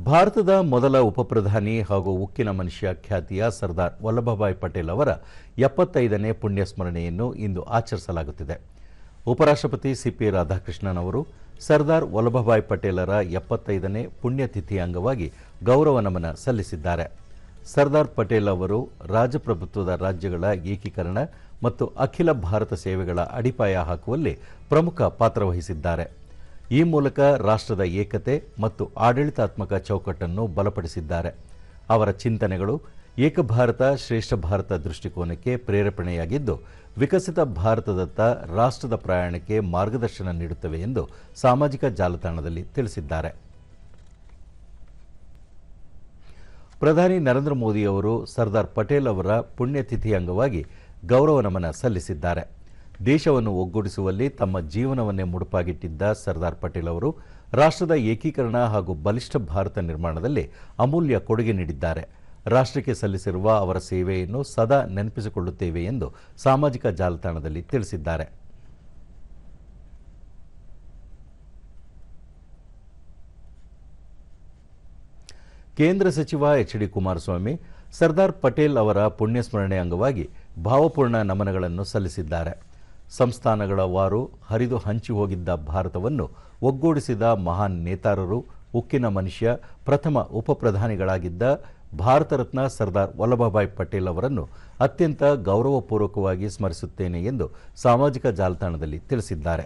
ಭಾರತದ ಮೊದಲ ಉಪಪ್ರಧಾನಿ ಹಾಗೂ ಉಕ್ಕಿನ ಮನುಷ್ಯ ಖ್ಯಾತಿಯ ಸರ್ದಾರ್ ವಲ್ಲಭಭಾಯ್ ಪಟೇಲ್ ಅವರ 75ನೇ ಪುಣ್ಯಸ್ಮರಣೆಯನ್ನು ಇಂದು ಆಚರಿಸಲಾಗುತ್ತಿದೆ. ಉಪರಾಷ್ಟ್ರಪತಿ ಸಿಪಿ ರಾಧಾಕೃಷ್ಣನ್ ಅವರು ಸರ್ದಾರ್ ವಲ್ಲಭಭಾಯ್ ಪಟೇಲರ 75ನೇ ಪುಣ್ಯತಿಥಿ ಅಂಗವಾಗಿ ಗೌರವ ನಮನ ಸಲ್ಲಿಸಿದ್ದಾರೆ. ಸರ್ದಾರ್ ಪಟೇಲ್ ಅವರು ರಾಜಪ್ರಭುತ್ವದ ರಾಜ್ಯಗಳ ಏಕೀಕರಣ ಮತ್ತು ಅಖಿಲ ಭಾರತ ಸೇವೆಗಳ ಅಡಿಪಾಯ ಹಾಕುವಲ್ಲಿ ಪ್ರಮುಖ ಪಾತ್ರ ವಹಿಸಿದ್ದಾರೆ. ಈ ಮೂಲಕ ರಾಷ್ಟ್ರದ ಏಕತೆ ಮತ್ತು ಆಡಳಿತಾತ್ಮಕ ಚೌಕಟ್ಟನ್ನು ಬಲಪಡಿಸಿದ್ದಾರೆ. ಅವರ ಚಿಂತನೆಗಳು ಏಕ ಭಾರತ ಶ್ರೇಷ್ಠ ಭಾರತ ದೃಷ್ಟಿಕೋನಕ್ಕೆ ಪ್ರೇರೇಪಣೆಯಾಗಿದ್ದು, ವಿಕಸಿತ ಭಾರತದತ್ತ ರಾಷ್ಟ್ರದ ಪ್ರಯಾಣಕ್ಕೆ ಮಾರ್ಗದರ್ಶನ ನೀಡುತ್ತವೆ ಎಂದು ಸಾಮಾಜಿಕ ಜಾಲತಾಣದಲ್ಲಿ ತಿಳಿಸಿದ್ದಾರೆ. ಪ್ರಧಾನಿ ನರೇಂದ್ರ ಮೋದಿ ಅವರು ಸರ್ದಾರ್ ಪಟೇಲ್ ಅವರ ಪುಣ್ಯತಿಥಿ ಅಂಗವಾಗಿ ಗೌರವ ನಮನ ಸಲ್ಲಿಸಿದ್ದಾರೆ. ದೇಶವನ್ನು ಒಗ್ಗೂಡಿಸುವಲ್ಲಿ ತಮ್ಮ ಜೀವನವನ್ನೇ ಮುಡುಪಾಗಿಟ್ಟಿದ್ದ ಸರ್ದಾರ್ ಪಟೇಲ್ ಅವರು ರಾಷ್ಟ್ರದ ಏಕೀಕರಣ ಹಾಗೂ ಬಲಿಷ್ಠ ಭಾರತ ನಿರ್ಮಾಣದಲ್ಲಿ ಅಮೂಲ್ಯ ಕೊಡುಗೆ ನೀಡಿದ್ದಾರೆ. ರಾಷ್ಟ್ರಕ್ಕೆ ಸಲ್ಲಿಸಿರುವ ಅವರ ಸೇವೆಯನ್ನು ಸದಾ ನೆನಪಿಸಿಕೊಳ್ಳುತ್ತೇವೆ ಎಂದು ಸಾಮಾಜಿಕ ಜಾಲತಾಣದಲ್ಲಿ ತಿಳಿಸಿದ್ದಾರೆ. ಕೇಂದ್ರ ಸಚಿವ ಎಚ್.ಡಿ. ಕುಮಾರಸ್ವಾಮಿ ಸರ್ದಾರ್ ಪಟೇಲ್ ಅವರ ಪುಣ್ಯಸ್ಮರಣೆ ಅಂಗವಾಗಿ ಭಾವಪೂರ್ಣ ನಮನಗಳನ್ನು ಸಲ್ಲಿಸಿದ್ದಾರೆ. ಸಂಸ್ಥಾನಗಳ ವಾರು ಹರಿದು ಹಂಚಿ ಹೋಗಿದ್ದ ಭಾರತವನ್ನು ಒಗ್ಗೂಡಿಸಿದ ಮಹಾನ್ ನೇತಾರರು, ಉಕ್ಕಿನ ಮನುಷ್ಯ, ಪ್ರಥಮ ಉಪಪ್ರಧಾನಿಗಳಾಗಿದ್ದ ಭಾರತ ರತ್ನ ಸರ್ದಾರ್ ವಲ್ಲಭಭಾಯ್ ಪಟೇಲ್ ಅವರನ್ನು ಅತ್ಯಂತ ಗೌರವಪೂರ್ವಕವಾಗಿ ಸ್ಮರಿಸುತ್ತೇನೆ ಎಂದು ಸಾಮಾಜಿಕ ಜಾಲತಾಣದಲ್ಲಿ ತಿಳಿಸಿದ್ದಾರೆ.